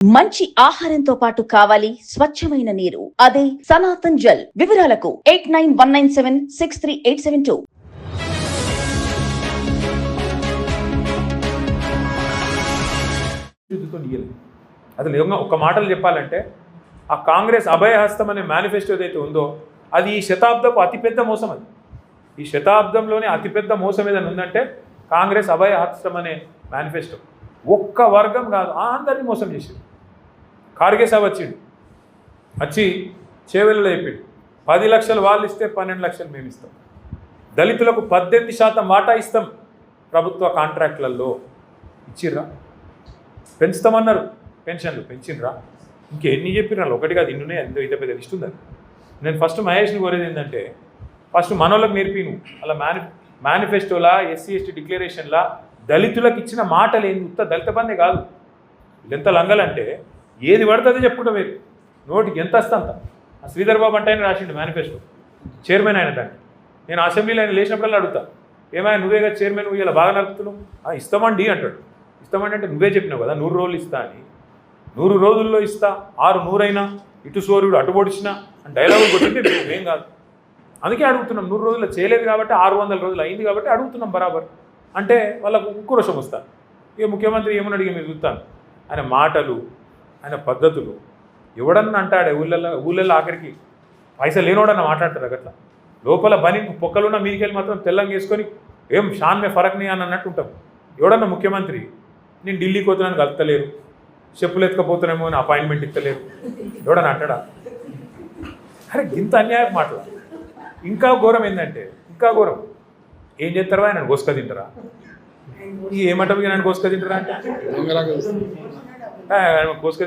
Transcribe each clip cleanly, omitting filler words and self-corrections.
మంచి ఆహారంతో పాటు కావాలి స్వచ్ఛమైన నీరు. అదే సనాతన్ జల్. వివరాలకు 8919763872. అసలు ఒక మాటలు చెప్పాలంటే ఆ కాంగ్రెస్ అభయహస్తం అనే మేనిఫెస్టో ఏదైతే ఉందో అది ఈ శతాబ్దపు అతిపెద్ద మోసం. అది ఈ శతాబ్దంలోనే అతిపెద్ద మోసం ఏదైనా ఉందంటే కాంగ్రెస్ అభయహస్తం అనే మేనిఫెస్టో. ఒక్క వర్గం కాదు, అందరినీ మోసం చేసింది. ఖార్గే సాబ్ వచ్చి చేవెళ్ళలో చెప్పిండు 10 లక్షలు వాళ్ళు ఇస్తే 12 లక్షలు మేము ఇస్తాం, దళితులకు 18% వాటా ఇస్తాం ప్రభుత్వ కాంట్రాక్ట్లలో. ఇచ్చిర్రా? పెంచుతామన్నారు, పెన్షన్లు పెంచినరా? ఇంకెన్ని చెప్పినారు? ఒకటి కాదు, ఇన్నునే ఎంతో ఇంత పెద్ద లిస్ట్ ఉందని. నేను ఫస్ట్ మహేష్ని కోరేది ఏంటంటే ఫస్ట్ మనోళ్ళకి నేర్పిను అలా మేనిఫెస్టోలా ఎస్సీ ఎస్టీ డిక్లరేషన్లా దళితులకు ఇచ్చిన మాటలు ఏంది? ఉత్త దళిత బందే కాదు. ఎంత లంగలంటే ఏది పడుతుందో చెప్పుకుంటా మీరు నోటికి ఎంత వస్తా అంత. శ్రీధర్ బాబు అంటే ఆయన రాసిండు మేనిఫెస్టో, చైర్మన్ ఆయన. దాన్ని నేను అసెంబ్లీలో ఆయన లేచినప్పుడల్లా అడుగుతా, ఏమైనా నువ్వేగా చైర్మన్, నువ్వు ఇలా బాగా నడుపుతున్నావు. ఇస్తామండి అంటాడు. ఇస్తామండి అంటే నువ్వే చెప్పినావు కదా 100 రోజులు ఇస్తా అని. 100 రోజుల్లో ఇస్తా, 6 అయినా ఇటు సూర్యుడు అటు పొడిచినా అని డైలాగులు కొట్టింటే ఏం కాదు. అందుకే అడుగుతున్నాం. 100 రోజుల్లో చేయలేదు కాబట్టి 600 రోజులు అయింది కాబట్టి అడుగుతున్నాం బరాబర్. అంటే వాళ్ళకు ఉక్రోషం వస్తాను. ఇక ముఖ్యమంత్రి ఏమని అడిగి మీరు చూస్తాను. ఆయన మాటలు, ఆయన పద్ధతులు ఎవడన్నా అంటాడే ఊళ్ళల్లో ఆఖరికి పైసలు లేనోడన్నా మాట్లాడతారు అట్లా. లోపల బని పొక్కలున్న మీదికెళ్ళి మాత్రం తెల్లంగా వేసుకొని ఏం షాన్ మే ఫరక్ నీ అని అన్నట్టు ఉంటాం. ఎవడన్నా ముఖ్యమంత్రి నేను ఢిల్లీకి పోతున్నాను కలుపుతలేరు, చెప్పులు ఎత్తుకపోతున్నామో అని అపాయింట్మెంట్ ఇస్తలేరు, ఎవడన్నా అంటాడా? అరే ఇంత అన్యాయం మాటలు. ఇంకా ఘోరం ఏంటంటే, ఇంకా ఘోరం ఏం చేస్తారా? ఆయన గోసుక తింటారా? ఏమంటారు నన్ను గోసుక తింటారా అంటే కోసుక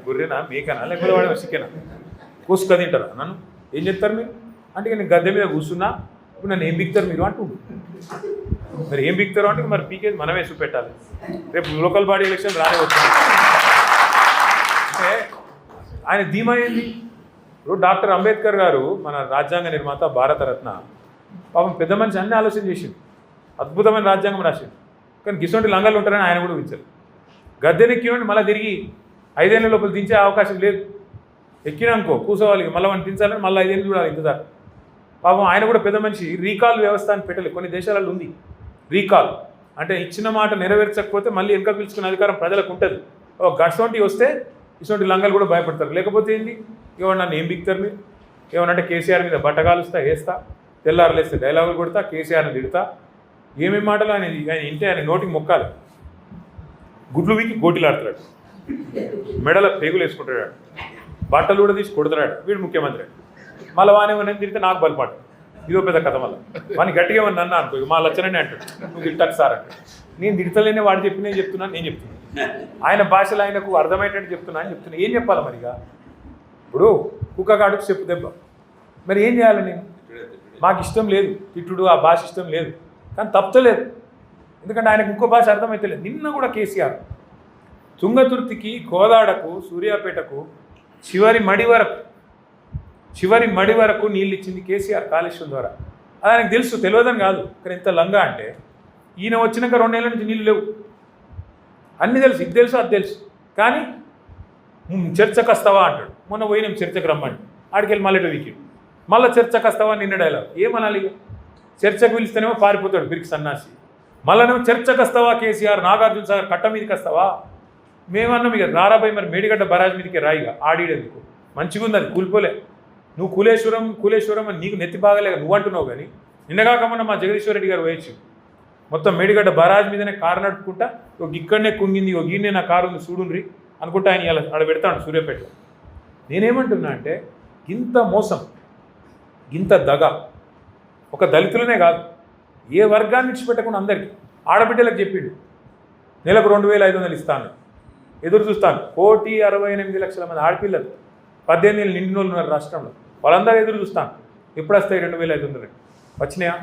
గొర్రెనా మేకనా లేకపోతే వాడు చికెనా? కోసుక తింటారా? నన్ను ఏం చెప్తారు మీరు అంటే నేను గద్దె మీద కూర్చున్నా, ఇప్పుడు నన్ను ఏం బిక్తారు మీరు అంటుండు. మరి ఏం బిక్తారు అంటే మరి పీకేది మనమే చూపెట్టాలి. రేపు లోకల్ బాడీ ఎలక్షన్ రానే వచ్చింది అంటే ఆయన ధీమా ఏంది? ఇప్పుడు డాక్టర్ అంబేద్కర్ గారు మన రాజ్యాంగ నిర్మాత, భారతరత్న, పాపం పెద్ద మనిషి అన్ని ఆలోచన చేసింది, అద్భుతమైన రాజ్యాంగం రాసింది. కానీ గిసొంటి లంగాలు ఉంటారని ఆయన కూడా ఊహించారు. గద్దెనెక్కినండి మళ్ళీ తిరిగి 5 ఏళ్ళ లోపల దించే అవకాశం లేదు. ఎక్కినానుకో కూర్చోవాలి, మళ్ళీ మనం దించాలని మళ్ళీ 5 ఏళ్ళు చూడాలి ఇంతదాకా. పాపం ఆయన కూడా పెద్ద మనిషి రీకాల్ వ్యవస్థ అని పెట్టలేదు. కొన్ని దేశాలలో ఉంది రీకాల్ అంటే ఇచ్చిన మాట నెరవేర్చకపోతే మళ్ళీ వెనక పిలుచుకునే అధికారం ప్రజలకు ఉంటుంది. గట్సొంటి వస్తే ఇటువంటి లంగాలు కూడా భయపడతారు. లేకపోతే ఏంటి, ఏమన్నా నన్ను ఏం బిక్తారు మీరు? ఏమన్నంటే కేసీఆర్ మీద బట్టగాలుస్తా, వేస్తా, తెల్లారలేస్తే డైలాగులు కొడతా, కేసీఆర్ని తిడతా, ఏమేమి మాటలు ఆయన ఇంటే ఆయన నోటికి మొక్కాలి. గుడ్లు వీకి గోటిలాడుతున్నాడు, మెడల పేగులు వేసుకుంటాడు, బట్టలు కూడా తీసి కొడుతున్నాడు. వీడు ముఖ్యమంత్రి. మళ్ళీ వానేమన్నా తిరిగితే నాకు బలపాటు. ఇదో పెద్ద కథ. మళ్ళీ వాడిని గట్టిగా ఏమన్నా అన్నా అనుకో, మా లచ్చనని అంటాడు, నువ్వు తిట్టాను సార్ అంటే. నేను తిడతలేనే వాడు చెప్పి నేను చెప్తున్నాను, నేను చెప్తున్నాను ఆయన భాషలో ఆయనకు అర్థమయ్యేటట్టు చెప్తున్నా అని చెప్తున్నా. ఏం చెప్పాలి మరిగా? ఇప్పుడు కుక్కగాడుకు చెప్పు దెబ్బ. మరి ఏం చేయాలి? నేను మాకు ఇష్టం లేదు తిట్టుడు, ఆ భాష ఇష్టం లేదు, కానీ తప్పలేదు. ఎందుకంటే ఆయనకు ఇంకో భాష అర్థమైతలేదు. నిన్న కూడా కేసీఆర్ తుంగతుర్తికి, కోదాడకు, సూర్యాపేటకు చివరి మడి వరకు నీళ్ళు ఇచ్చింది కేసీఆర్ కాళేశ్వరం ద్వారా. అది ఆయనకు తెలుసు, తెలియదని కాదు. కానీ ఎంత లంగా అంటే ఈయన వచ్చినాక 2 ఏళ్ళ నుంచి నీళ్ళు లేవు. అన్నీ తెలుసు, ఇది తెలుసు, అది తెలుసు. కానీ చర్చకు వస్తావా అంటాడు. మొన్న పోయినాం చర్చకు రమ్మండి, ఆడికెళ్ళి మళ్ళీ వీకిడు. మళ్ళీ చర్చకు వస్తావా నిన్న డైలాగ్. ఏమనాలి? చర్చకు పిలిస్తేనేమో పారిపోతాడు బిరికి సన్నాసి. మళ్ళనేమో చర్చకు వస్తావా కేసీఆర్, నాగార్జున సాగర్ కట్ట మీదకి వస్తావా? మేమన్నాం ఇక రారాబాయి మరి మేడిగడ్డ బరాజ్ మీదకి రాయిగా ఆడిడేందుకు. మంచిగా ఉంది, అది కూలిపోలే. నువ్వు కూలేశ్వరం అని నీకు నెత్తి బాగలేక నువ్వు అంటున్నావు. కానీ నిన్నగాకమన్నా మా జగదీశ్వర్ రెడ్డి గారు వేయచ్చు మొత్తం మేడిగడ్డ బరాజ్ మీదనే కారు నడుపుకుంటా, ఒక ఇక్కడనే కుంగింది, ఒక ఈయనే నా కారు ఉంది చూడుండ్రి అనుకుంటా ఆయన ఇలా ఆడ పెడతాడు సూర్యాపేటలో. నేనేమంటున్నా అంటే ఇంత మోసం, ఇంత దగ ఒక దళితులనే కాదు, ఏ వర్గాన్ని విడిచిపెట్టకుండా అందరికీ. ఆడబిడ్డలకు చెప్పిండు నెలకు 2500 ఇస్తాను, ఎదురు చూస్తాను. 1,68,00,000 మంది ఆడపిల్లలు 18 ఏళ్ళు నిండిన వాళ్ళు ఉన్నారు రాష్ట్రంలో. వాళ్ళందరూ ఎదురు చూస్తాను, ఎప్పుడు వస్తాయి 2,500? వచ్చినాయా?